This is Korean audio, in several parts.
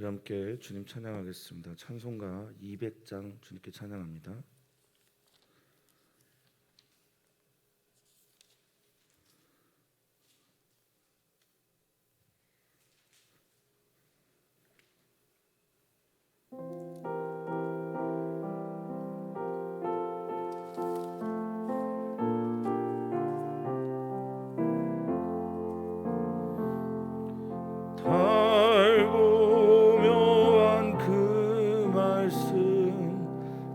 우리 함께 주님 찬양하겠습니다. 찬송가 200장 주님께 찬양합니다.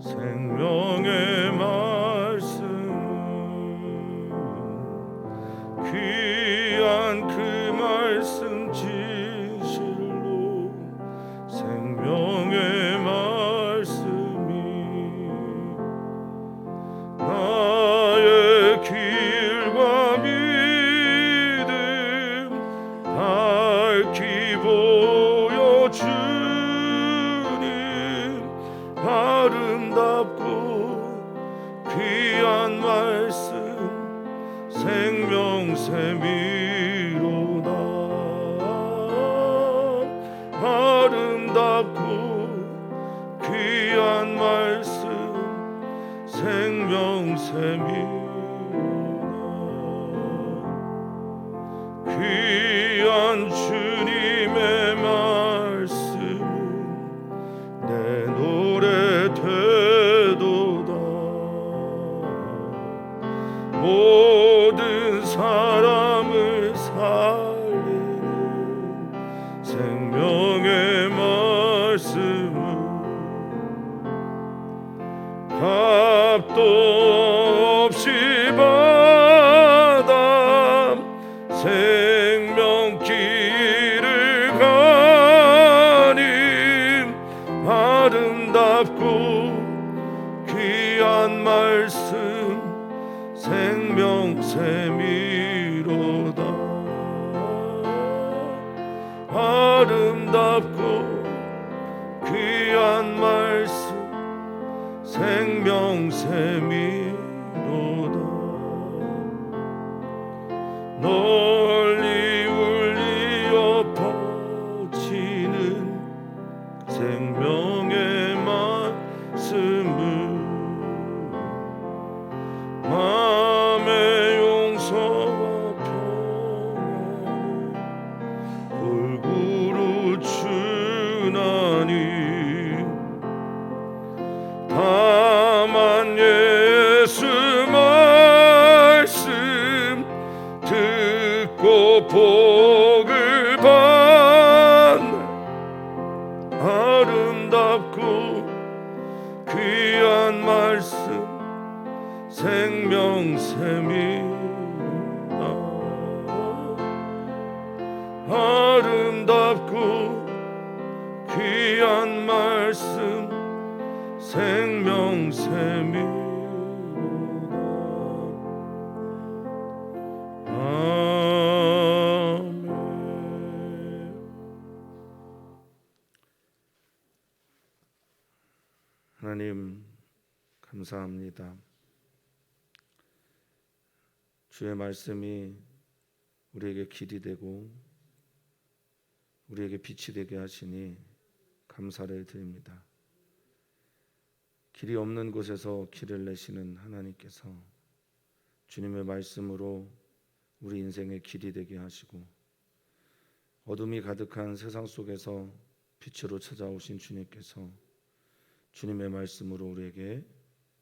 생명의 말씀 귀한 그 말씀 진실로 생명의 말씀이 나의 길과 믿음 밝히 보여주니 아름답고 귀한 말씀 생명샘이로다. 아름답고 귀한 말씀 생명샘이로다. 귀한 주님의 말씀은 내 노래 되도다. 모든 사람을 살리는 생명의 말씀은 값도 없이 받아 생명길을 가니 아름답고 귀한 말씀 생명샘이로다. 아름답고 귀한 말씀 생명샘이로다. 널리 울리어 퍼지는 생명의 말씀을 마음의 용서와 평안을 골고루 주나니 다만 예수 말씀 듣고 복을 받네. 아름답고 귀한 말씀 생명샘이다. 아름답고 귀한 말씀 생명샘이로다. 아멘. 하나님 감사합니다. 주의 말씀이 우리에게 길이 되고 우리에게 빛이 되게 하시니 감사를 드립니다. 길이 없는 곳에서 길을 내시는 하나님께서 주님의 말씀으로 우리 인생의 길이 되게 하시고 어둠이 가득한 세상 속에서 빛으로 찾아오신 주님께서 주님의 말씀으로 우리에게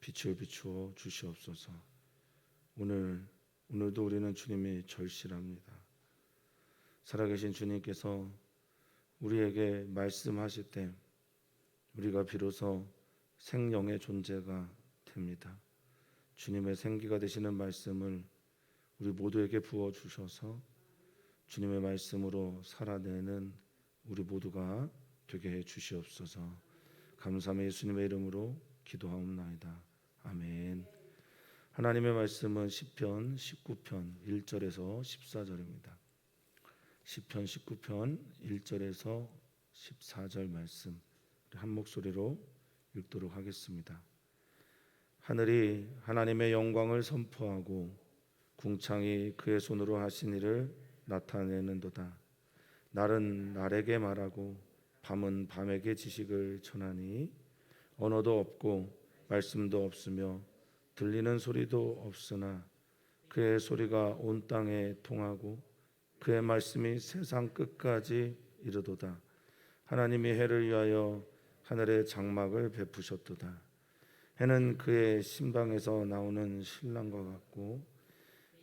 빛을 비추어 주시옵소서. 오늘도 우리는 주님이 절실합니다. 살아계신 주님께서 우리에게 말씀하실 때 우리가 비로소 생명의 존재가 됩니다. 주님의 생기가 되시는 말씀을 우리 모두에게 부어주셔서 주님의 말씀으로 살아내는 우리 모두가 되게 해 주시옵소서. 감사함의 예수님의 이름으로 기도하옵나이다. 아멘. 하나님의 말씀은 시편 19편 1절에서 14절입니다. 시편 19편 1절에서 14절 말씀 한 목소리로 읽도록 하겠습니다. 하늘이 하나님의 영광을 선포하고 궁창이 그의 손으로 하신 일을 나타내는도다. 날은 날에게 말하고 밤은 밤에게 지식을 전하니 언어도 없고 말씀도 없으며 들리는 소리도 없으나 그의 소리가 온 땅에 통하고 그의 말씀이 세상 끝까지 이르도다. 하나님이 해를 위하여 하늘의 장막을 베푸셨도다. 해는 그의 신방에서 나오는 신랑과 같고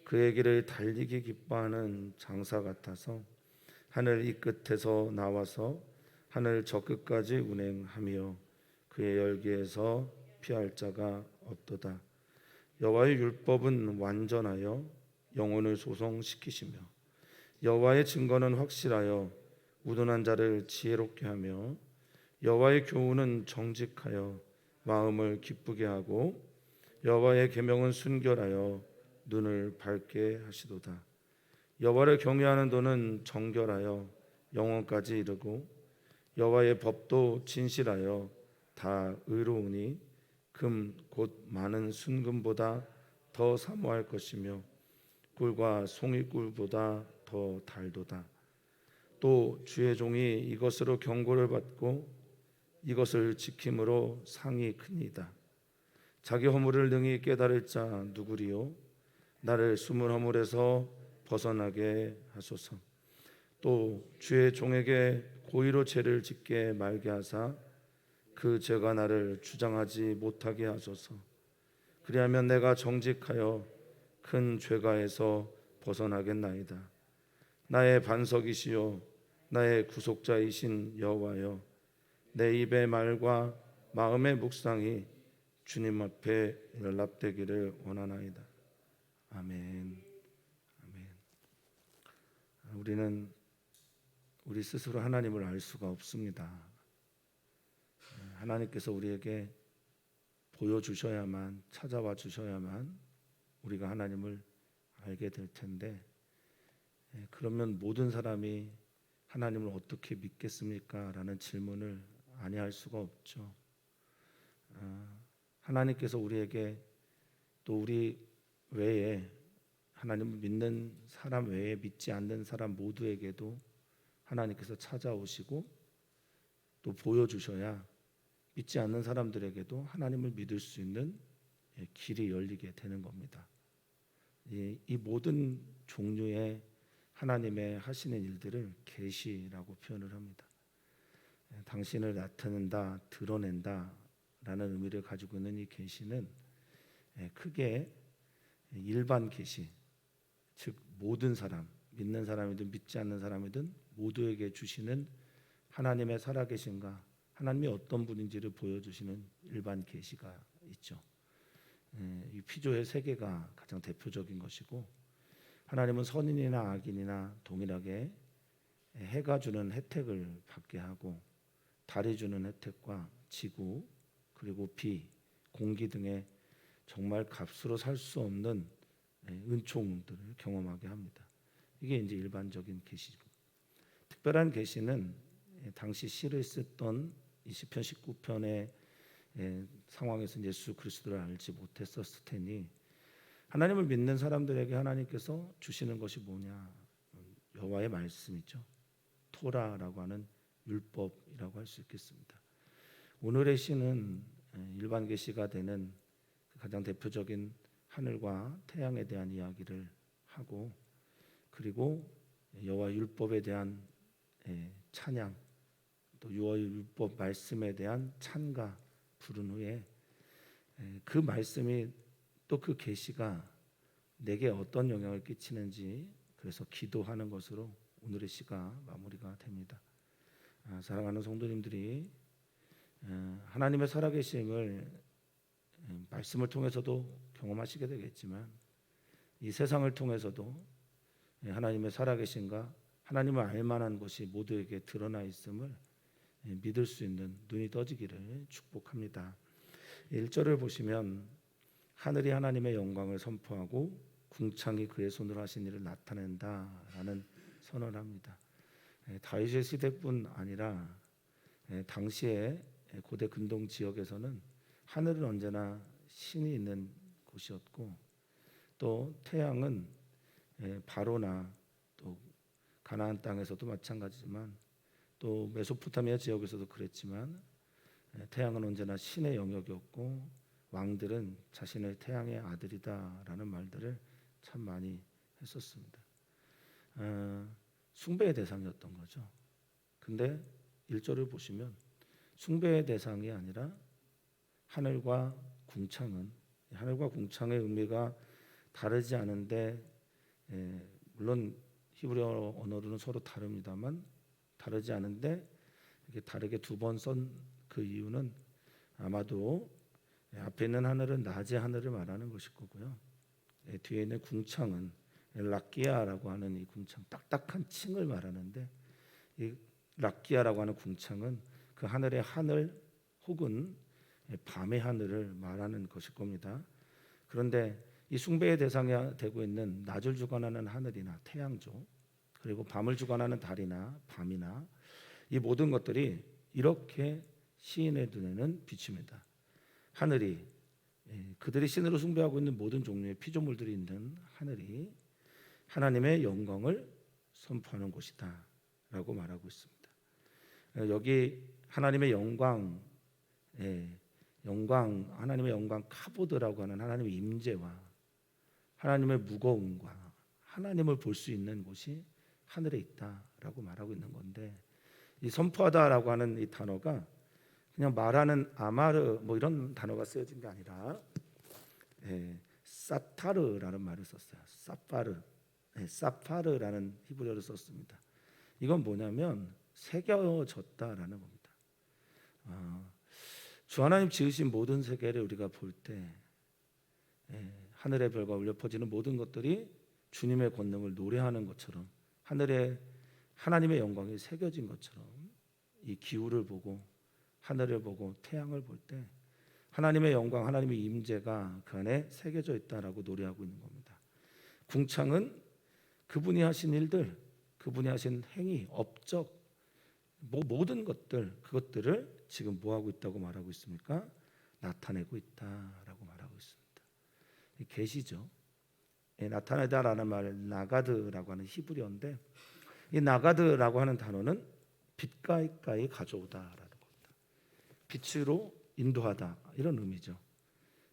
그의 길을 달리기 기뻐하는 장사 같아서 하늘 이 끝에서 나와서 하늘 저 끝까지 운행하며 그의 열기에서 피할 자가 없도다. 여호와의 율법은 완전하여 영혼을 소성시키시며 여호와의 증거는 확실하여 우둔한 자를 지혜롭게 하며 여호와의 교훈은 정직하여 마음을 기쁘게 하고 여호와의 계명은 순결하여 눈을 밝게 하시도다. 여호와를 경외하는 도는 정결하여 영원까지 이르고 여호와의 법도 진실하여 다 의로우니 금 곧 많은 순금보다 더 사모할 것이며 꿀과 송이꿀보다 더 달도다. 또 주의 종이 이것으로 경고를 받고 이것을 지킴으로 상이 크니이다. 자기 허물을 능히 깨달을 자 누구리요? 나를 숨은 허물에서 벗어나게 하소서. 또 주의 종에게 고의로 죄를 짓게 말게 하사 그 죄가 나를 주장하지 못하게 하소서. 그리하면 내가 정직하여 큰 죄가에서 벗어나겠나이다. 나의 반석이시요 나의 구속자이신 여호와여, 내 입의 말과 마음의 묵상이 주님 앞에 연락되기를 원하나이다. 아멘. 아멘. 우리는 우리 스스로 하나님을 알 수가 없습니다. 하나님께서 우리에게 보여주셔야만, 찾아와 주셔야만 우리가 하나님을 알게 될 텐데, 그러면 모든 사람이 하나님을 어떻게 믿겠습니까? 라는 질문을 아니할 수가 없죠. 하나님께서 우리에게 또 우리 외에 하나님을 믿는 사람 외에 믿지 않는 사람 모두에게도 하나님께서 찾아오시고 또 보여주셔야 믿지 않는 사람들에게도 하나님을 믿을 수 있는 길이 열리게 되는 겁니다. 이 모든 종류의 하나님의 하시는 일들을 계시라고 표현을 합니다. 당신을 나타낸다, 드러낸다 라는 의미를 가지고 있는 이 계시는 크게 일반 계시, 즉 모든 사람, 믿는 사람이든 믿지 않는 사람이든 모두에게 주시는 하나님의 살아계신가, 하나님이 어떤 분인지를 보여주시는 일반 계시가 있죠. 이 피조의 세계가 가장 대표적인 것이고, 하나님은 선인이나 악인이나 동일하게 해가 주는 혜택을 받게 하고 달이 주는 혜택과 지구 그리고 비, 공기 등의 정말 값으로 살 수 없는 은총들을 경험하게 합니다. 이게 이제 일반적인 계시고, 특별한 계시는 당시 시를 썼던 이 시편 19편의 상황에서 예수 그리스도를 알지 못했었을 테니 하나님을 믿는 사람들에게 하나님께서 주시는 것이 뭐냐? 여호와의 말씀이죠. 토라라고 하는 율법이라고 할 수 있겠습니다. 오늘의 시는 일반 계시가 되는 가장 대표적인 하늘과 태양에 대한 이야기를 하고, 그리고 여호와 율법에 대한 찬양, 또 여호와 율법 말씀에 대한 찬가 부른 후에 그 말씀이 또 그 계시가 내게 어떤 영향을 끼치는지 그래서 기도하는 것으로 오늘의 시가 마무리가 됩니다. 사랑하는 성도님들이 하나님의 살아계심을 말씀을 통해서도 경험하시게 되겠지만 이 세상을 통해서도 하나님의 살아계심과 하나님을 알만한 것이 모두에게 드러나 있음을 믿을 수 있는 눈이 떠지기를 축복합니다. 1절을 보시면 하늘이 하나님의 영광을 선포하고 궁창이 그의 손으로 하신 일을 나타낸다라는 선언을 합니다. 다윗의 시대뿐 아니라 당시의 고대 근동 지역에서는 하늘은 언제나 신이 있는 곳이었고, 또 태양은 바로나 또 가나안 땅에서도 마찬가지지만 또 메소포타미아 지역에서도 그랬지만 태양은 언제나 신의 영역이었고 왕들은 자신의 태양의 아들이다라는 말들을 참 많이 했었습니다. 숭배의 대상이었던 거죠. 근데 1절을 보시면 숭배의 대상이 아니라 하늘과 궁창은, 하늘과 궁창의 의미가 다르지 않은데 물론 히브리어 언어로는 서로 다릅니다만 다르지 않은데 이렇게 다르게 두 번 쓴 그 이유는 아마도 앞에 있는 하늘은 낮의 하늘을 말하는 것일 거고요. 뒤에 있는 궁창은 락기아라고 하는 이 궁창, 딱딱한 층을 말하는데 이 락기아라고 하는 궁창은 그 하늘의 하늘 혹은 밤의 하늘을 말하는 것일 겁니다. 그런데 이 숭배의 대상이 되고 있는 낮을 주관하는 하늘이나 태양조, 그리고 밤을 주관하는 달이나 밤이나 이 모든 것들이 이렇게 시인의 눈에는 비칩니다. 하늘이, 그들이 신으로 숭배하고 있는 모든 종류의 피조물들이 있는 하늘이 하나님의 영광을 선포하는 곳이다 라고 말하고 있습니다. 여기 하나님의 영광, 하나님의 영광 카보드라고 하는 하나님의 임재와 하나님의 무거움과 하나님을 볼 수 있는 곳이 하늘에 있다라고 말하고 있는 건데, 이 선포하다라고 하는 이 단어가 그냥 말하는 아마르 뭐 이런 단어가 쓰여진 게 아니라 사타르라는 말을 썼어요. 사파르라는 히브리어를 썼습니다. 이건 뭐냐면 새겨졌다라는 겁니다. 주 하나님 지으신 모든 세계를 우리가 볼 때 하늘의 별과 울려 퍼지는 모든 것들이 주님의 권능을 노래하는 것처럼 하늘에 하나님의 영광이 새겨진 것처럼 이 기후를 보고 하늘을 보고 태양을 볼 때 하나님의 영광, 하나님의 임재가 그 안에 새겨져 있다라고 노래하고 있는 겁니다. 궁창은 그분이 하신 일들, 그분이 하신 행위, 업적, 모든 것들, 그것들을 지금 뭐 하고 있다고 말하고 있습니까? 나타내고 있다라고 말하고 있습니다. 계시죠. 나타내다라는 말 나가드라고 하는 히브리어인데, 이 나가드라고 하는 단어는 빛 가까이 가져오다라는 겁니다. 빛으로 인도하다 이런 의미죠.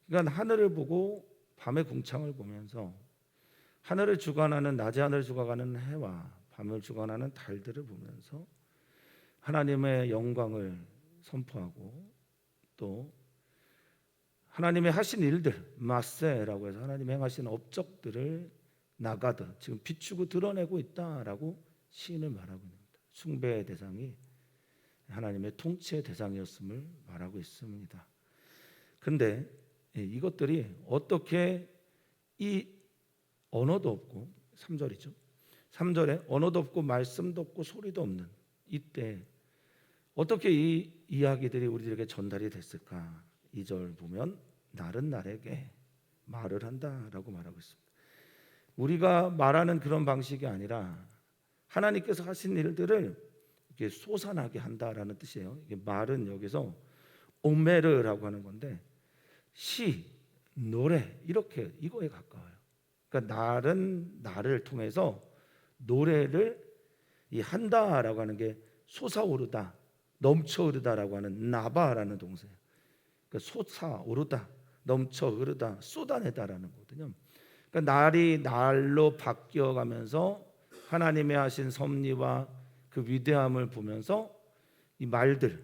그러니까 하늘을 보고 밤의 궁창을 보면서 하늘을 주관하는, 낮의 하늘을 주관하는 해와 밤을 주관하는 달들을 보면서 하나님의 영광을 선포하고 또 하나님의 하신 일들, 마세라고 해서 하나님의 행하신 업적들을 나가드, 지금 비추고 드러내고 있다라고 시인을 말하고 있습니다. 숭배의 대상이 하나님의 통치의 대상이었음을 말하고 있습니다. 그런데 이것들이 어떻게 이 언어도 없고 3절이죠. 3절에 언어도 없고 말씀도 없고 소리도 없는 이때 어떻게 이 이야기들이 우리들에게 전달이 됐을까? 2절 보면 날은 날에게 말을 한다라고 말하고 있습니다. 우리가 말하는 그런 방식이 아니라 하나님께서 하신 일들을 이렇게 솟아나게 한다라는 뜻이에요. 이게 말은 여기서 오메르라고 하는 건데 시, 노래 이렇게 이거에 가까워요. 그러니까 날은 나를 통해서 노래를 이 한다라고 하는 게 솟아오르다, 넘쳐흐르다라고 하는 나바라는 동사예요. 그러니까 솟아오르다, 넘쳐흐르다, 쏟아내다라는 거거든요. 그러니까 날이 날로 바뀌어가면서 하나님의 하신 섭리와 그 위대함을 보면서 이 말들,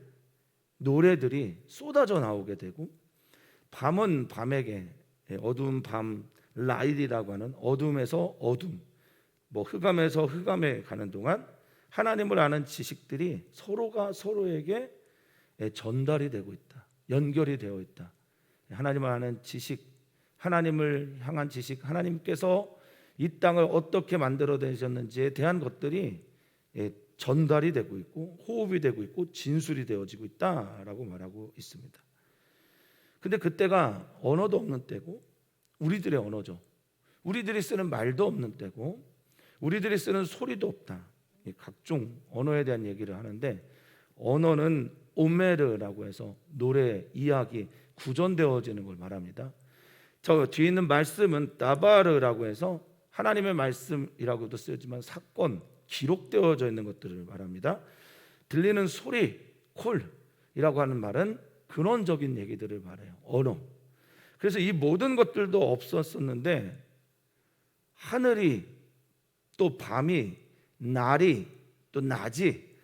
노래들이 쏟아져 나오게 되고, 밤은 밤에게 어두운 밤, 라일이라고 하는 어둠에서 어둠, 뭐 흑암에서 흑암에 가는 동안 하나님을 아는 지식들이 서로가 서로에게 전달이 되고 있다, 연결이 되어 있다. 하나님을 아는 지식, 하나님을 향한 지식, 하나님께서 이 땅을 어떻게 만들어 내셨는지에 대한 것들이 전달이 되고 있고 호흡이 되고 있고 진술이 되어지고 있다라고 말하고 있습니다. 근데 그때가 언어도 없는 때고 우리들의 언어죠. 우리들이 쓰는 말도 없는 때고 우리들이 쓰는 소리도 없다. 각종 언어에 대한 얘기를 하는데, 언어는 오메르라고 해서 노래, 이야기, 구전되어지는 걸 말합니다. 저 뒤에 있는 말씀은 다바르라고 해서 하나님의 말씀이라고도 쓰지만 사건, 기록되어져 있는 것들을 말합니다. 들리는 소리, 콜이라고 하는 말은 근원적인 얘기들을 말해요. 언어. 그래서 이 모든 것들도 없었었는데 하늘이 또 밤이 날이 또 낮이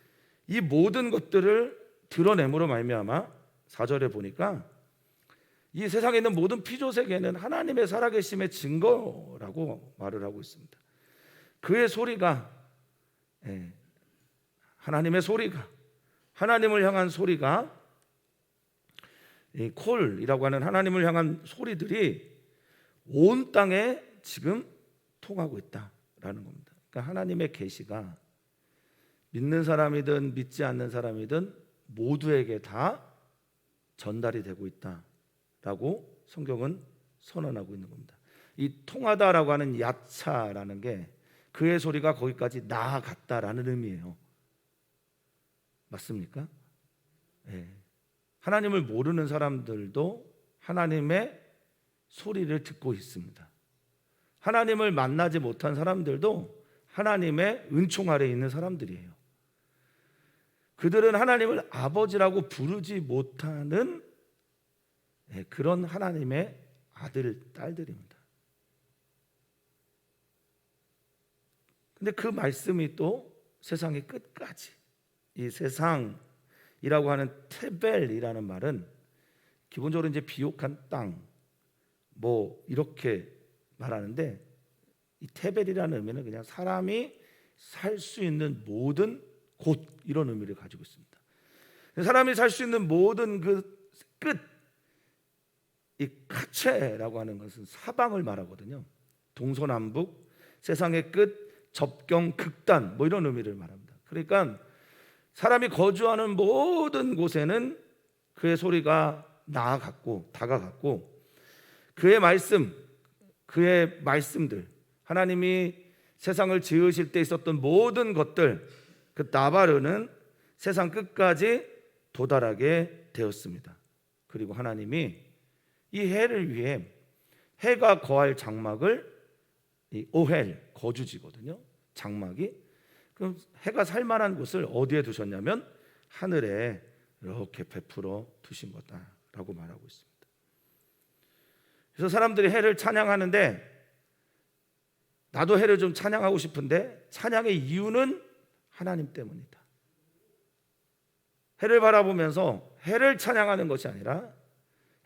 이 모든 것들을 드러냄으로 말미암아 4절에 보니까 이 세상에 있는 모든 피조세계는 하나님의 살아계심의 증거라고 말을 하고 있습니다. 그의 소리가 하나님의 소리가 하나님을 향한 소리가 이 콜이라고 하는 하나님을 향한 소리들이 온 땅에 지금 통하고 있다라는 겁니다. 그러니까 하나님의 계시가 믿는 사람이든 믿지 않는 사람이든 모두에게 다 전달이 되고 있다라고 성경은 선언하고 있는 겁니다. 이 통하다라고 하는 야차라는 게 그의 소리가 거기까지 나아갔다라는 의미예요. 맞습니까? 네. 하나님을 모르는 사람들도 하나님의 소리를 듣고 있습니다. 하나님을 만나지 못한 사람들도 하나님의 은총 아래에 있는 사람들이에요. 그들은 하나님을 아버지라고 부르지 못하는 그런 하나님의 아들, 딸들입니다. 근데 그 말씀이 또 세상의 끝까지 이 세상이라고 하는 테벨이라는 말은 기본적으로 이제 비옥한 땅 뭐 이렇게 말하는데 이 테벨이라는 의미는 그냥 사람이 살 수 있는 모든 곳 이런 의미를 가지고 있습니다. 사람이 살 수 있는 모든 그 끝, 이 카체라고 하는 것은 사방을 말하거든요. 동서남북, 세상의 끝, 접경, 극단 뭐 이런 의미를 말합니다. 그러니까 사람이 거주하는 모든 곳에는 그의 소리가 나아갔고 다가갔고 그의 말씀, 그의 말씀들 하나님이 세상을 지으실 때 있었던 모든 것들 그 나바르는 세상 끝까지 도달하게 되었습니다. 그리고 하나님이 이 해를 위해 해가 거할 장막을 이 오헬 거주지거든요. 장막이 그럼 해가 살 만한 곳을 어디에 두셨냐면 하늘에 이렇게 베풀어 두신 거다라고 말하고 있습니다. 그래서 사람들이 해를 찬양하는데 나도 해를 좀 찬양하고 싶은데 찬양의 이유는 하나님 때문이다. 해를 바라보면서 해를 찬양하는 것이 아니라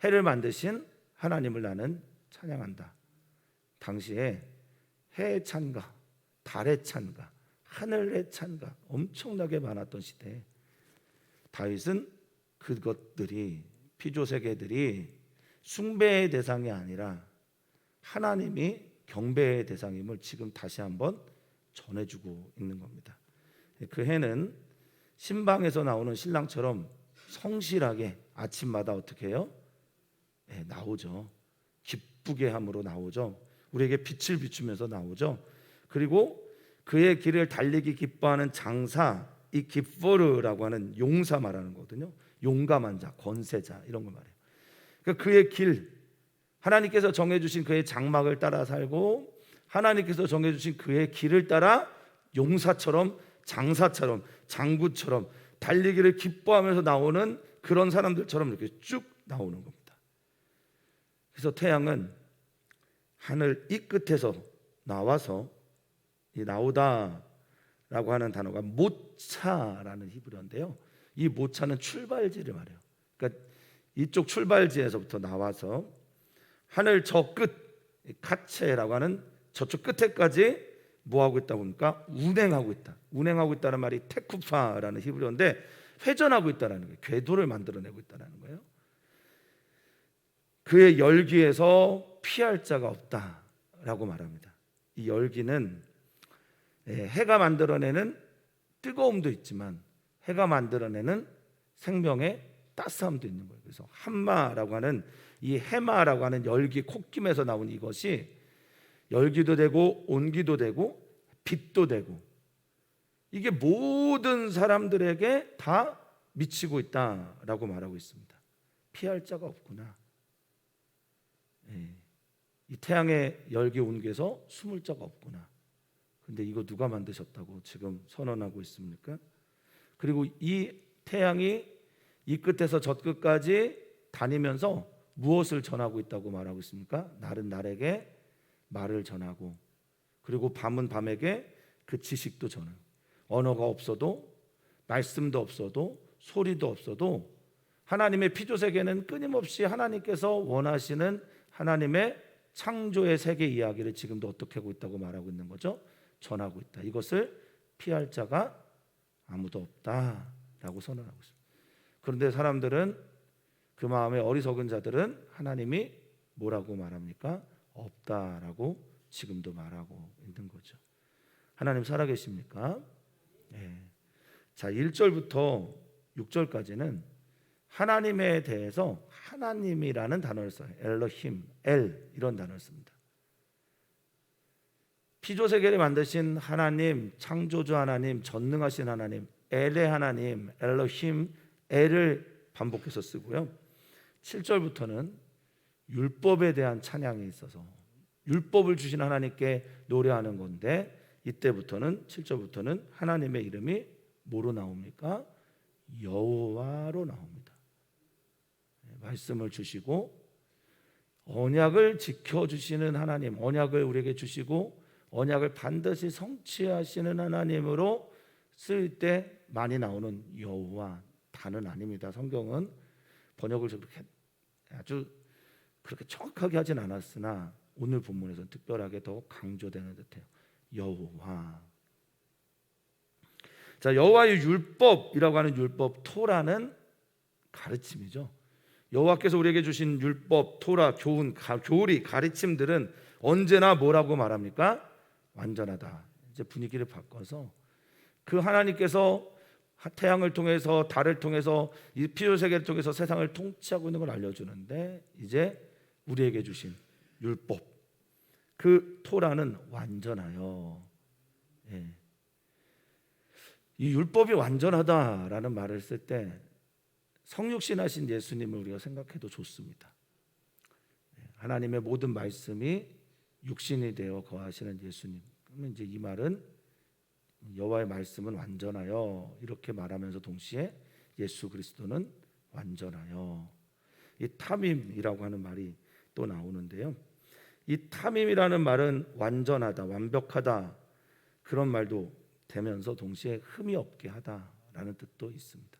해를 만드신 하나님을 나는 찬양한다. 당시에 해의 찬가, 달의 찬가, 하늘의 찬가 엄청나게 많았던 시대에 다윗은 그것들이 피조세계들이 숭배의 대상이 아니라 하나님이 경배의 대상임을 지금 다시 한번 전해주고 있는 겁니다. 그 해는 신방에서 나오는 신랑처럼 성실하게 아침마다 어떻게 해요? 나오죠. 기쁘게 함으로 나오죠. 우리에게 빛을 비추면서 나오죠. 그리고 그의 길을 달리기 기뻐하는 장사, 이 기뻐르라고 하는 용사 말하는 거거든요. 용감한 자, 권세자 이런 걸 말해요. 그러니까 그의 길, 하나님께서 정해주신 그의 장막을 따라 살고 하나님께서 정해주신 그의 길을 따라 용사처럼 장사처럼 장구처럼 달리기를 기뻐하면서 나오는 그런 사람들처럼 이렇게 쭉 나오는 겁니다. 그래서 태양은 하늘 이 끝에서 나와서 이 나오다라고 하는 단어가 모차라는 히브리어인데요. 이 모차는 출발지를 말해요. 그러니까 이쪽 출발지에서부터 나와서 하늘 저 끝 카체라고 하는 저쪽 끝에까지 뭐하고 있다 보니까 운행하고 있다. 운행하고 있다는 말이 테쿠파라는 히브리어인데 회전하고 있다는 거예요. 궤도를 만들어내고 있다는 거예요. 그의 열기에서 피할 자가 없다라고 말합니다. 이 열기는 해가 만들어내는 뜨거움도 있지만 해가 만들어내는 생명의 따스함도 있는 거예요. 그래서 한마라고 하는 이 해마라고 하는 열기 콧김에서 나온 이것이 열기도 되고 온기도 되고 빛도 되고 이게 모든 사람들에게 다 미치고 있다라고 말하고 있습니다. 피할 자가 없구나. 이 태양의 열기 온기에서 숨을 자가 없구나. 근데 이거 누가 만드셨다고 지금 선언하고 있습니까? 그리고 이 태양이 이 끝에서 저 끝까지 다니면서 무엇을 전하고 있다고 말하고 있습니까? 날은 날에게 말을 전하고, 그리고 밤은 밤에게 그 지식도 전하고, 언어가 없어도, 말씀도 없어도, 소리도 없어도 하나님의 피조세계는 끊임없이 하나님께서 원하시는 하나님의 창조의 세계 이야기를 지금도 어떻게 하고 있다고 말하고 있는 거죠? 전하고 있다. 이것을 피할 자가 아무도 없다라고 선언하고 있습니다. 그런데 사람들은, 그 마음에 어리석은 자들은 하나님이 뭐라고 말합니까? 없다라고 지금도 말하고 있는 거죠. 하나님 살아계십니까? 네. 자, 1절부터 6절까지는 하나님에 대해서 하나님이라는 단어를 써요. 엘로힘, 엘, 이런 단어를 씁니다. 피조세계를 만드신 하나님, 창조주 하나님, 전능하신 하나님, 엘의 하나님, 엘로힘, 엘을 반복해서 쓰고요. 7절부터는 율법에 대한 찬양이 있어서 율법을 주신 하나님께 노래하는 건데, 이때부터는 7절부터는 하나님의 이름이 뭐로 나옵니까? 여호와로 나옵니다. 말씀을 주시고 언약을 지켜주시는 하나님, 언약을 우리에게 주시고 언약을 반드시 성취하시는 하나님으로 쓸 때 많이 나오는 여호와 단은 아닙니다. 성경은 번역을 그렇게 아주 그렇게 정확하게 하진 않았으나 오늘 본문에서는 특별하게 더 강조되는 듯해요. 여호와. 자, 여호와의 율법이라고 하는 율법, 토라는 가르침이죠. 여호와께서 우리에게 주신 율법, 토라, 교훈, 교리, 가르침들은 언제나 뭐라고 말합니까? 완전하다. 이제 분위기를 바꿔서 그 하나님께서 태양을 통해서, 달을 통해서, 이 피조세계를 통해서 세상을 통치하고 있는 걸 알려주는데, 이제 우리에게 주신 율법, 그 토라는 완전하여, 예. 이 율법이 완전하다라는 말을 쓸 때 성육신하신 예수님을 우리가 생각해도 좋습니다. 하나님의 모든 말씀이 육신이 되어 거하시는 예수님. 그러면 이제 이 말은 여호와의 말씀은 완전하여, 이렇게 말하면서 동시에 예수 그리스도는 완전하여. 이 타밈이라고 하는 말이 또 나오는데요. 이 타밈이라는 말은 완전하다, 완벽하다, 그런 말도 되면서 동시에 흠이 없게 하다라는 뜻도 있습니다.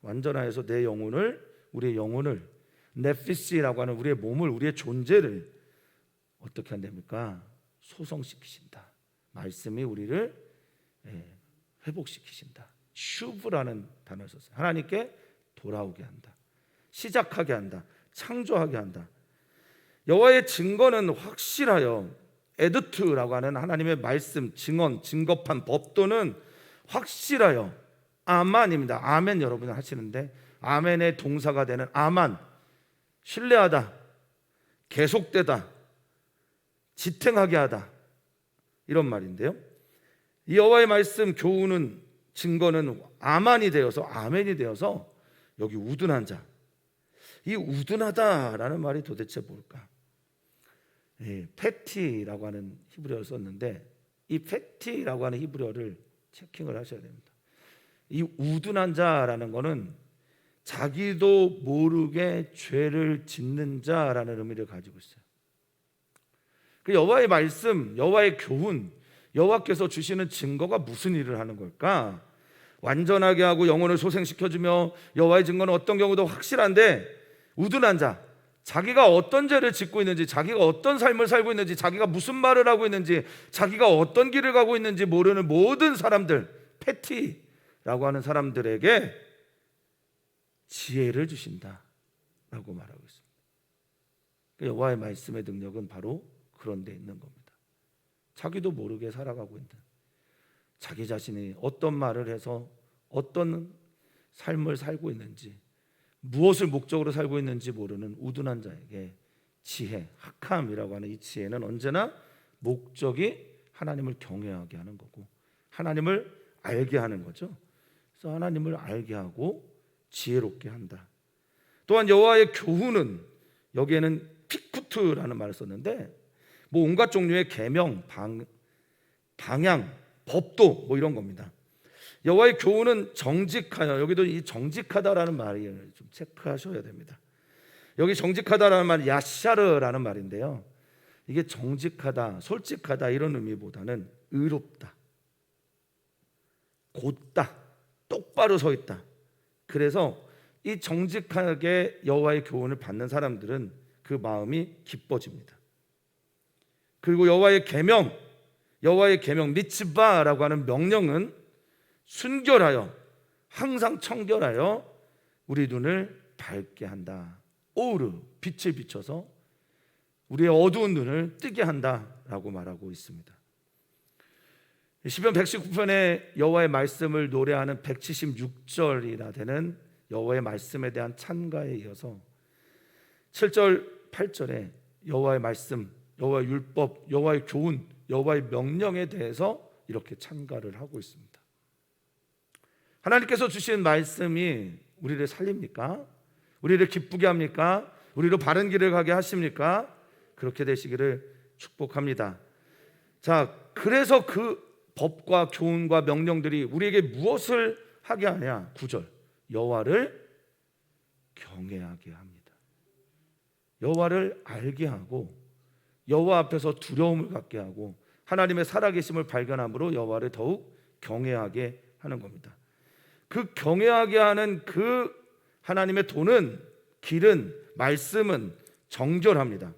완전하여서 내 영혼을, 우리의 영혼을, 네피시라고 하는 우리의 몸을, 우리의 존재를 어떻게 한답니까? 소성시키신다. 말씀이 우리를 회복시키신다. 슈브라는 단어를 썼어요. 하나님께 돌아오게 한다, 시작하게 한다, 창조하게 한다. 여호와의 증거는 확실하여, 에드트라고 하는 하나님의 말씀, 증언, 증거판, 법도는 확실하여, 아만입니다. 아멘 여러분이 하시는데, 아멘의 동사가 되는 아만, 신뢰하다, 계속되다, 지탱하게 하다, 이런 말인데요. 이 여호와의 말씀, 교훈은, 증거는 아만이 되어서, 아멘이 되어서 여기 우둔한 자, 이 우둔하다라는 말이 도대체 뭘까? 패티라고 하는 히브리어를 썼는데, 이 패티라고 하는 히브리어를 체킹을 하셔야 됩니다. 이 우둔한 자라는 것은 자기도 모르게 죄를 짓는 자라는 의미를 가지고 있어요. 그 여호와의 말씀, 여호와의 교훈, 여호와께서 주시는 증거가 무슨 일을 하는 걸까? 완전하게 하고 영혼을 소생시켜주며, 여호와의 증거는 어떤 경우도 확실한데, 우둔한 자, 자기가 어떤 죄를 짓고 있는지, 자기가 어떤 삶을 살고 있는지, 자기가 무슨 말을 하고 있는지, 자기가 어떤 길을 가고 있는지 모르는 모든 사람들, 패티라고 하는 사람들에게 지혜를 주신다라고 말하고 있습니다. 여호와의 말씀의 능력은 바로 그런 데 있는 겁니다. 자기도 모르게 살아가고 있는, 자기 자신이 어떤 말을 해서 어떤 삶을 살고 있는지, 무엇을 목적으로 살고 있는지 모르는 우둔한 자에게 지혜, 학함이라고 하는 이 지혜는 언제나 목적이 하나님을 경외하게 하는 거고, 하나님을 알게 하는 거죠. 그래서 하나님을 알게 하고 지혜롭게 한다. 또한 여호와의 교훈은, 여기에는 피쿠트라는 말을 썼는데, 뭐 온갖 종류의 계명, 방향, 법도 뭐 이런 겁니다. 여호와의 교훈은 정직하여, 여기도 이 정직하다라는 말이 좀 체크하셔야 됩니다. 여기 정직하다라는 말이 야샤르라는 말인데요, 이게 정직하다, 솔직하다 이런 의미보다는 의롭다, 곧다, 똑바로 서 있다. 그래서 이 정직하게 여호와의 교훈을 받는 사람들은 그 마음이 기뻐집니다. 그리고 여호와의 계명 미츠바라고 하는 명령은 순결하여, 항상 청결하여 우리 눈을 밝게 한다. 오르, 빛을 비춰서 우리의 어두운 눈을 뜨게 한다라고 말하고 있습니다. 시편 119편의 여호와의 말씀을 노래하는 176절이나 되는 여호와의 말씀에 대한 찬가에 이어서 7절, 8절에 여호와의 말씀, 여호와의 율법, 여호와의 교훈, 여호와의 명령에 대해서 이렇게 찬가를 하고 있습니다. 하나님께서 주신 말씀이 우리를 살립니까? 우리를 기쁘게 합니까? 우리로 바른 길을 가게 하십니까? 그렇게 되시기를 축복합니다. 자, 그래서 그 법과 교훈과 명령들이 우리에게 무엇을 하게 하냐? 9절, 여호와를 경외하게 합니다. 여호와를 알게 하고 여호와 앞에서 두려움을 갖게 하고 하나님의 살아계심을 발견함으로 여호와를 더욱 경외하게 하는 겁니다. 그 경외하게 하는 그 하나님의 도는, 길은, 말씀은 정결합니다.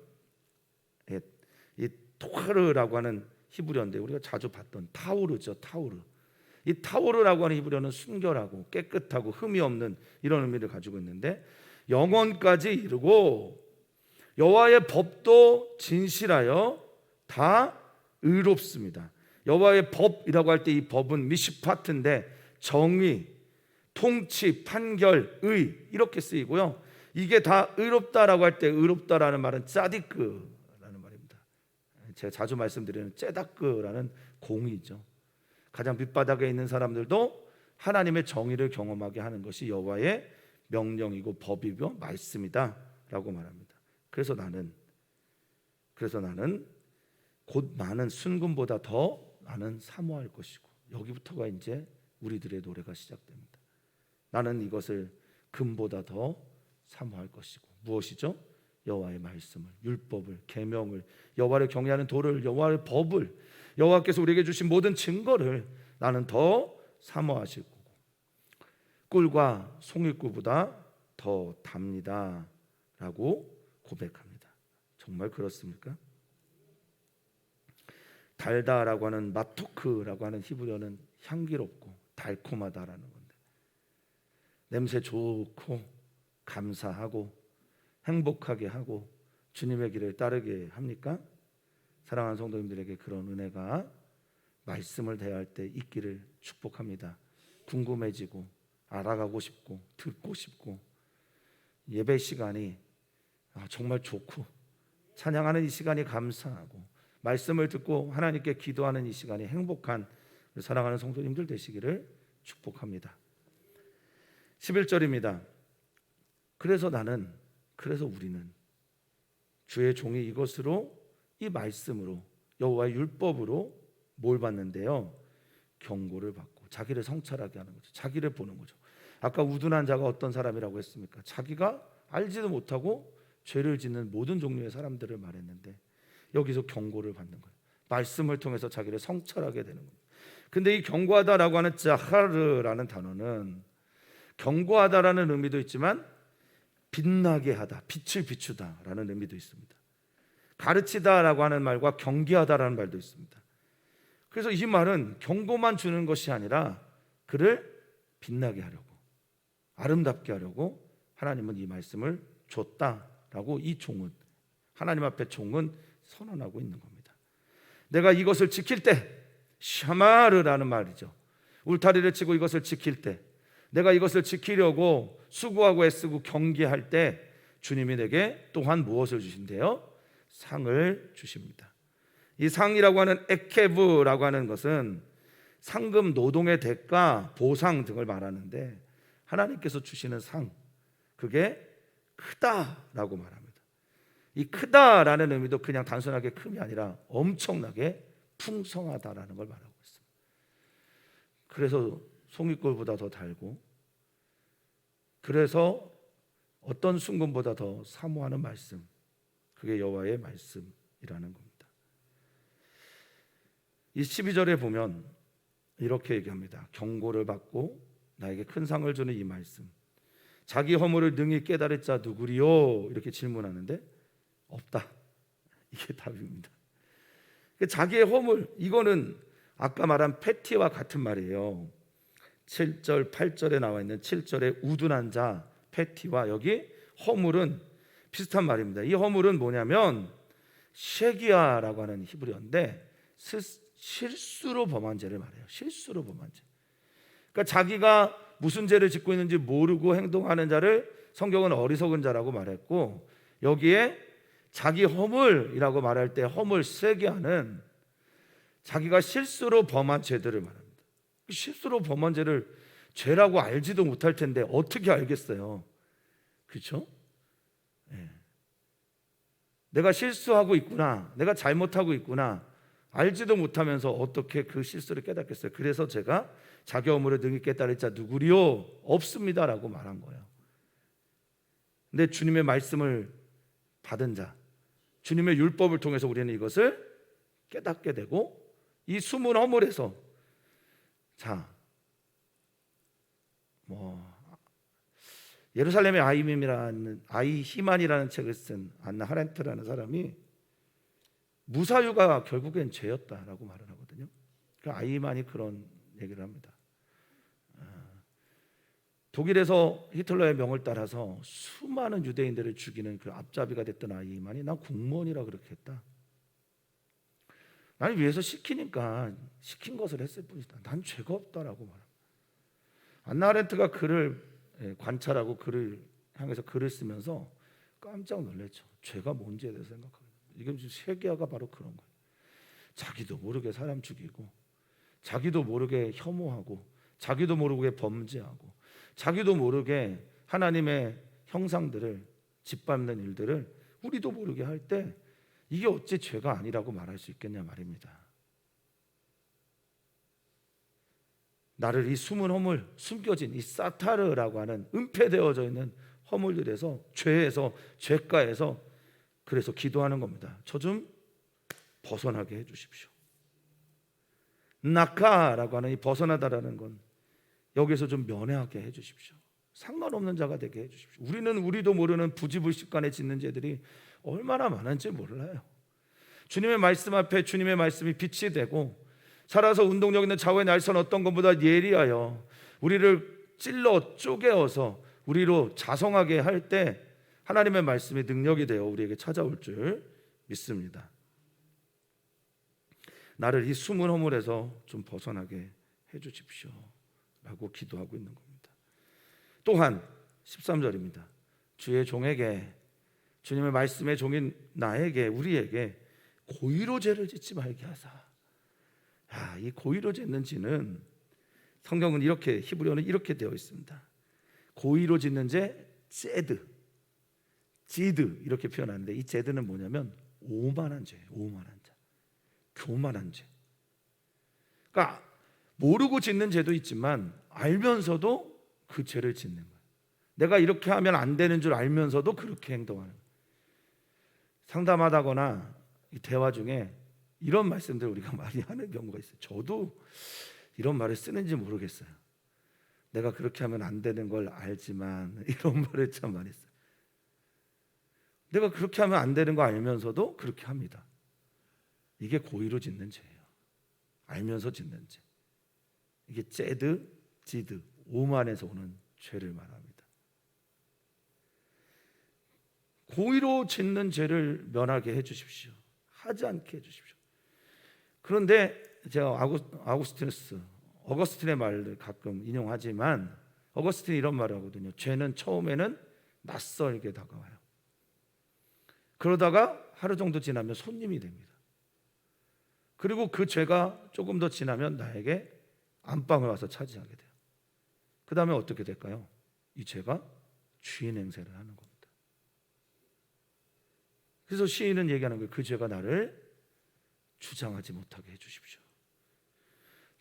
이 토하르라고 하는 히브리어인데 우리가 자주 봤던 타우르죠. 타우르. 이 타우르라고 하는 히브리어는 순결하고 깨끗하고 흠이 없는 이런 의미를 가지고 있는데, 영원까지 이르고 여호와의 법도 진실하여 다 의롭습니다. 여호와의 법이라고 할 때 이 법은 미시파트인데 정의, 통치, 판결, 의 이렇게 쓰이고요. 이게 다 의롭다라고 할 때 의롭다라는 말은 짜디크라는 말입니다. 제가 자주 말씀드리는 째다크라는 공의죠. 가장 밑바닥에 있는 사람들도 하나님의 정의를 경험하게 하는 것이 여호와의 명령이고 법이고 말씀이다라고 말합니다. 그래서 나는 곧 많은 순금보다 더 나는 사모할 것이고, 여기부터가 이제 우리들의 노래가 시작됩니다. 나는 이것을 금보다 더 사모할 것이고, 무엇이죠? 여호와의 말씀을, 율법을, 계명을, 여호와를 경외하는 도를, 여호와의 법을, 여호와께서 우리에게 주신 모든 증거를 나는 더 사모하실 거고, 꿀과 송이꿀보다 더 답니다 라고 고백합니다. 정말 그렇습니까? 달다라고 하는 마토크라고 하는 히브리어는 향기롭고 달콤하다라는 건데, 냄새 좋고 감사하고 행복하게 하고 주님의 길을 따르게 합니까? 사랑하는 성도님들에게 그런 은혜가 말씀을 대할 때 있기를 축복합니다. 궁금해지고 알아가고 싶고 듣고 싶고, 예배 시간이 정말 좋고 찬양하는 이 시간이 감사하고 말씀을 듣고 하나님께 기도하는 이 시간이 행복한 사랑하는 성도님들 되시기를 축복합니다. 11절입니다. 그래서 우리는 주의 종이 이것으로, 이 말씀으로, 여호와의 율법으로 뭘 받는데요? 경고를 받고 자기를 성찰하게 하는 거죠. 자기를 보는 거죠. 아까 우둔한 자가 어떤 사람이라고 했습니까? 자기가 알지도 못하고 죄를 짓는 모든 종류의 사람들을 말했는데, 여기서 경고를 받는 거예요. 말씀을 통해서 자기를 성찰하게 되는 거예요. 근데 이 경고하다라고 하는 자하르라는 단어는 경고하다라는 의미도 있지만 빛나게 하다, 빛을 비추다라는 의미도 있습니다. 가르치다라고 하는 말과 경계하다라는 말도 있습니다. 그래서 이 말은 경고만 주는 것이 아니라 그를 빛나게 하려고, 아름답게 하려고 하나님은 이 말씀을 줬다라고 이 종은, 하나님 앞에 종은 선언하고 있는 겁니다. 내가 이것을 지킬 때, 샤마르라는 말이죠. 울타리를 치고 이것을 지킬 때, 내가 이것을 지키려고 수고하고 애쓰고 경계할 때 주님이 내게 또한 무엇을 주신대요? 상을 주십니다. 이 상이라고 하는 에케브라고 하는 것은 상금, 노동의 대가, 보상 등을 말하는데, 하나님께서 주시는 상, 그게 크다라고 말합니다. 이 크다라는 의미도 그냥 단순하게 큼이 아니라 엄청나게 풍성하다라는 걸 말하고 있습니다. 그래서 송이꼴보다 더 달고, 그래서 어떤 순금보다 더 사모하는 말씀, 그게 여호와의 말씀이라는 겁니다. 이 12절에 보면 이렇게 얘기합니다. 경고를 받고 나에게 큰 상을 주는 이 말씀, 자기 허물을 능히 깨달을 자 누구리요? 이렇게 질문하는데 없다, 이게 답입니다. 자기의 허물, 이거는 아까 말한 패티와 같은 말이에요. 7절 8절에 나와 있는 7절에 우둔한 자 패티와 여기 허물은 비슷한 말입니다. 이 허물은 뭐냐면 쉐기야라고 하는 히브리어인데 실수로 범한 죄를 말해요. 실수로 범한 죄. 그러니까 자기가 무슨 죄를 짓고 있는지 모르고 행동하는 자를 성경은 어리석은 자라고 말했고, 여기에 자기 허물이라고 말할 때 허물 쉐기야는 자기가 실수로 범한 죄들을 말합니다. 실수로 범한 죄를 죄라고 알지도 못할 텐데 어떻게 알겠어요? 그렇죠? 네. 내가 실수하고 있구나, 내가 잘못하고 있구나 알지도 못하면서 어떻게 그 실수를 깨닫겠어요? 그래서 제가 자기 허물을 능히 깨달을 자 누구리요? 없습니다라고 말한 거예요. 근데 주님의 말씀을 받은 자, 주님의 율법을 통해서 우리는 이것을 깨닫게 되고, 이 숨은 허물에서 예루살렘의 아이히만이라는 책을 쓴 안나 하렌트라는 사람이 무사유가 결국엔 죄였다라고 말을 하거든요. 그 아이히만이 그런 얘기를 합니다. 독일에서 히틀러의 명을 따라서 수많은 유대인들을 죽이는 그 앞잡이가 됐던 아이히만이 난 공무원이라 그렇게 했다. 나를 위해서 시키니까 시킨 것을 했을 뿐이다. 난 죄가 없다라고 말합니다. 안나 아렌트가 그를 관찰하고 그를 향해서 글을 쓰면서 깜짝 놀랐죠. 죄가 뭔지에 대해서 생각하고, 이게 쉐기야가 바로 그런 거예요. 자기도 모르게 사람 죽이고, 자기도 모르게 혐오하고, 자기도 모르게 범죄하고, 자기도 모르게 하나님의 형상들을 짓밟는 일들을 우리도 모르게 할 때 이게 어찌 죄가 아니라고 말할 수 있겠냐 말입니다. 나를 이 숨은 허물, 숨겨진 이 사타르라고 하는 은폐되어져 있는 허물들에서, 죄에서, 죄가에서 그래서 기도하는 겁니다. 저 좀 벗어나게 해주십시오. 나카라고 하는 이 벗어나다라는 건 여기서 좀 면회하게 해주십시오. 상관없는 자가 되게 해주십시오. 우리는 우리도 모르는 부지불식간에 짓는 죄들이 얼마나 많은지 몰라요. 주님의 말씀 앞에 주님의 말씀이 빛이 되고, 살아서 운동력 있는 좌우의 날선 어떤 것보다 예리하여 우리를 찔러 쪼개어서 우리로 자성하게 할 때 하나님의 말씀이 능력이 되어 우리에게 찾아올 줄 믿습니다. 나를 이 숨은 허물에서 좀 벗어나게 해주십시오 라고 기도하고 있는 겁니다. 또한 13절입니다. 주의 종에게, 주님의 말씀의 종인 나에게, 우리에게 고의로 죄를 짓지 말게 하사. 이 고의로 짓는 죄는 성경은 이렇게, 히브리어는 이렇게 되어 있습니다. 고의로 짓는 죄, 제드, 지드 이렇게 표현하는데, 이 제드는 뭐냐면 오만한 죄, 오만한 자, 교만한 죄. 그러니까 모르고 짓는 죄도 있지만 알면서도 그 죄를 짓는 거예요. 내가 이렇게 하면 안 되는 줄 알면서도 그렇게 행동하는 거예요. 상담하다거나 대화 중에 이런 말씀들 우리가 많이 하는 경우가 있어요. 저도 이런 말을 쓰는지 모르겠어요. 내가 그렇게 하면 안 되는 걸 알지만, 이런 말을 참 많이 써요. 내가 그렇게 하면 안 되는 거 알면서도 그렇게 합니다. 이게 고의로 짓는 죄예요. 알면서 짓는 죄. 이게 제드, 지드, 오만에서 오는 죄를 말합니다. 고의로 짓는 죄를 면하게 해주십시오. 하지 않게 해주십시오. 그런데 제가 어거스틴의 말을 가끔 인용하지만, 어거스틴이 이런 말을 하거든요. 죄는 처음에는 낯설게 다가와요. 그러다가 하루 정도 지나면 손님이 됩니다. 그리고 그 죄가 조금 더 지나면 나에게 안방을 와서 차지하게 돼요. 그 다음에 어떻게 될까요? 이 죄가 주인 행세를 하는 겁니다. 그래서 시인은 얘기하는 거예요. 그 죄가 나를 주장하지 못하게 해주십시오.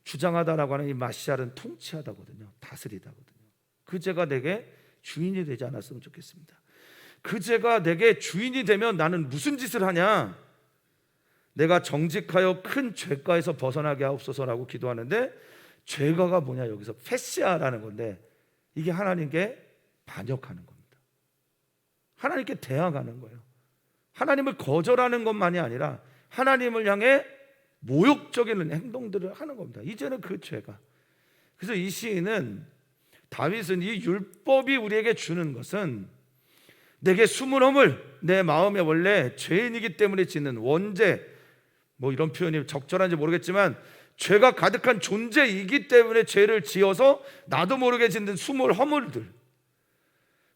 주장하다라고 하는 이 마시알은 통치하다거든요. 다스리다거든요. 그 죄가 내게 주인이 되지 않았으면 좋겠습니다. 그 죄가 내게 주인이 되면 나는 무슨 짓을 하냐? 내가 정직하여 큰 죄가에서 벗어나게 하옵소서라고 기도하는데, 죄가가 뭐냐? 여기서 페시아라는 건데, 이게 하나님께 반역하는 겁니다. 하나님께 대항하는 거예요. 하나님을 거절하는 것만이 아니라 하나님을 향해 모욕적인 행동들을 하는 겁니다. 이제는 그 죄가. 그래서 이 시인은, 다윗은 이 율법이 우리에게 주는 것은 내게 숨은 허물, 내 마음에 원래 죄인이기 때문에 짓는 원죄, 뭐 이런 표현이 적절한지 모르겠지만 죄가 가득한 존재이기 때문에 죄를 지어서 나도 모르게 짓는 숨을 허물들,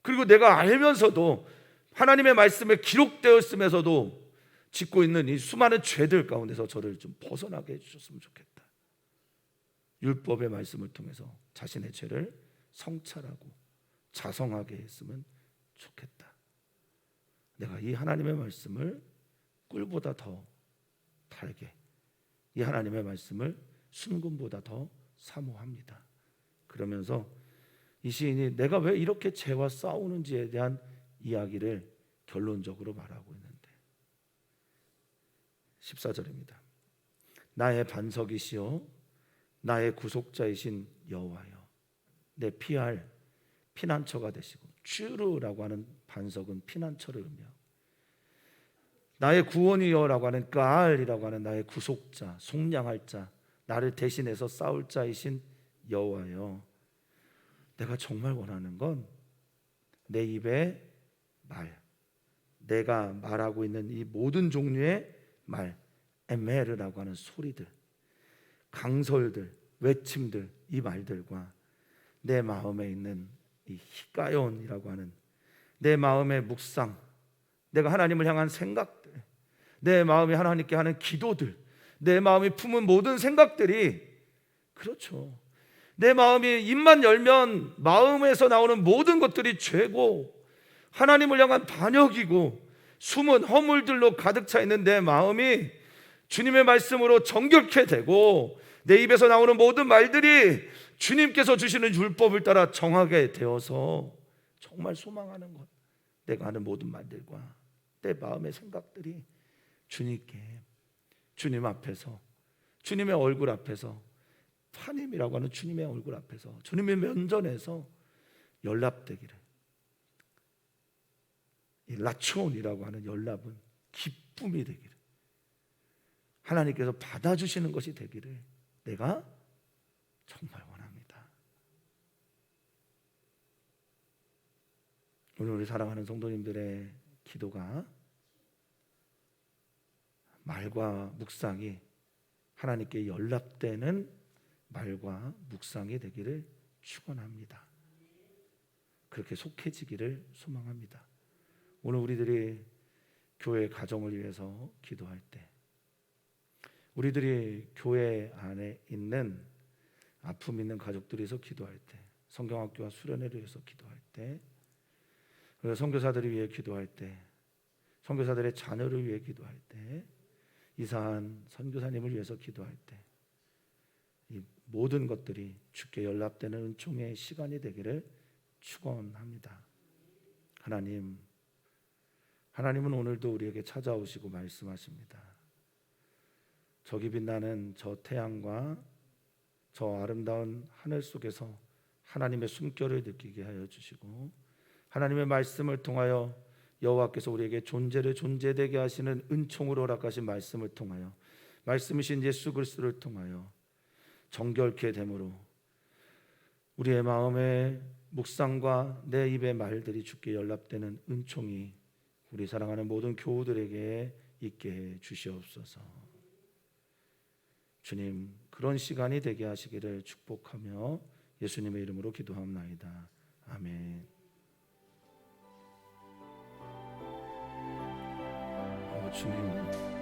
그리고 내가 알면서도 하나님의 말씀에 기록되었으면서도 짓고 있는 이 수많은 죄들 가운데서 저를 좀 벗어나게 해주셨으면 좋겠다. 율법의 말씀을 통해서 자신의 죄를 성찰하고 자성하게 했으면 좋겠다. 내가 이 하나님의 말씀을 꿀보다 더 달게, 이 하나님의 말씀을 순금보다 더 사모합니다. 그러면서 이 시인이 내가 왜 이렇게 죄와 싸우는지에 대한 이야기를 결론적으로 말하고 있는데, 14절입니다. 나의 반석이시여 나의 구속자이신 여호와여, 내 피할 피난처가 되시고, 쭈르라고 하는 반석은 피난처를 의미하고, 나의 구원이여라고 하는 까알이라고 하는 나의 구속자, 속량할 자, 나를 대신해서 싸울 자이신 여호와여, 내가 정말 원하는 건 내 입의 말, 내가 말하고 있는 이 모든 종류의 말, 에메르라고 하는 소리들, 강설들, 외침들, 이 말들과 내 마음에 있는 이 히가연이라고 하는 내 마음의 묵상, 내가 하나님을 향한 생각들, 내 마음이 하나님께 하는 기도들, 내 마음이 품은 모든 생각들이, 그렇죠, 내 마음이 입만 열면 마음에서 나오는 모든 것들이 죄고 하나님을 향한 반역이고 숨은 허물들로 가득 차 있는 내 마음이 주님의 말씀으로 정결케 되고, 내 입에서 나오는 모든 말들이 주님께서 주시는 율법을 따라 정하게 되어서 정말 소망하는 것, 내가 하는 모든 말들과 내 마음의 생각들이 주님께, 주님 앞에서, 주님의 얼굴 앞에서, 하나님이라고 하는 주님의 얼굴 앞에서, 주님의 면전에서 연락되기를, 이 라촌이라고 하는 연락은 기쁨이 되기를, 하나님께서 받아주시는 것이 되기를 내가 정말 원합니다. 오늘 우리 사랑하는 성도님들의 기도가 말과 묵상이 하나님께 연락되는 말과 묵상이 되기를 축원합니다. 그렇게 속해지기를 소망합니다. 오늘 우리들이 교회 가정을 위해서 기도할 때, 우리들이 교회 안에 있는 아픔 있는 가족들에서 기도할 때, 성경학교와 수련회를 위해서 기도할 때, 그리고 선교사들을 위해 기도할 때, 선교사들의 자녀를 위해 기도할 때, 이사한 선교사님을 위해서 기도할 때, 이 모든 것들이 주께 연락되는 은총의 시간이 되기를 축원합니다. 하나님은 오늘도 우리에게 찾아오시고 말씀하십니다. 저기 빛나는 저 태양과 저 아름다운 하늘 속에서 하나님의 숨결을 느끼게 하여 주시고, 하나님의 말씀을 통하여 여호와께서 우리에게 존재를 존재되게 하시는 은총으로 허락하신 말씀을 통하여, 말씀이신 예수 그리스도를 통하여 정결케 됨으로 우리의 마음의 묵상과 내 입의 말들이 주께 연락되는 은총이 우리 사랑하는 모든 교우들에게 있게 해 주시옵소서. 주님, 그런 시간이 되게 하시기를 축복하며 예수님의 이름으로 기도합나이다. 아멘. 주님,